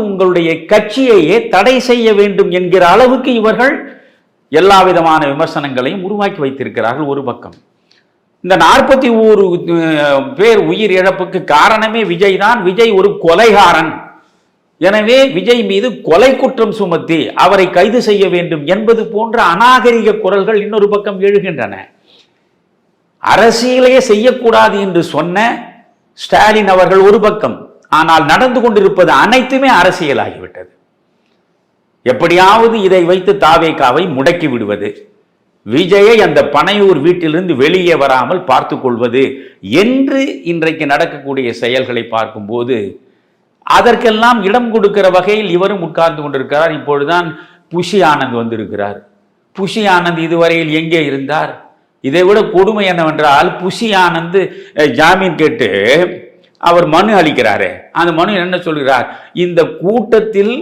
உங்களுடைய கட்சியையே தடை செய்ய வேண்டும் என்கிற அளவுக்கு இவர்கள் எல்லா விதமான விமர்சனங்களையும் உருவாக்கி வைத்திருக்கிறார்கள். ஒரு பக்கம் இந்த 41 பேர் உயிர் இழப்புக்கு காரணமே விஜய் தான். விஜய் ஒரு கொலைகாரன், எனவே விஜய் மீது கொலை குற்றம் சுமத்தி அவரை கைது செய்ய வேண்டும் என்பது போன்ற அநாகரிக குரல்கள் இன்னொரு பக்கம் எழுகின்றன. அரசியலையே செய்யக்கூடாது என்று சொன்ன ஸ்டாலின் அவர்கள் ஒரு பக்கம், ஆனால் நடந்து கொண்டிருப்பது அனைத்துமே அரசியலாகிவிட்டது. எப்படியாவது இதை வைத்து தாவேகாவை முடக்கி விடுவது, விஜயை அந்த பனையூர் வீட்டிலிருந்து வெளியே வராமல் பார்த்து கொள்வது என்று இன்றைக்கு நடக்கக்கூடிய செயல்களை பார்க்கும்போது அதற்கெல்லாம் இடம் கொடுக்கிற வகையில் இவரும் உட்கார்ந்து கொண்டிருக்கிறார். இப்பொழுதுதான் புஷி ஆனந்த் வந்திருக்கிறார். புஷி ஆனந்த் இதுவரையில் எங்கே இருந்தார்? இதை விட கொடுமை என்னவென்றால், புஷி ஆனந்த் ஜாமீன் கேட்டு அவர் மனு அளிக்கிறாரு. அந்த மனு என்ன சொல்கிறார்? இந்த கூட்டத்தில்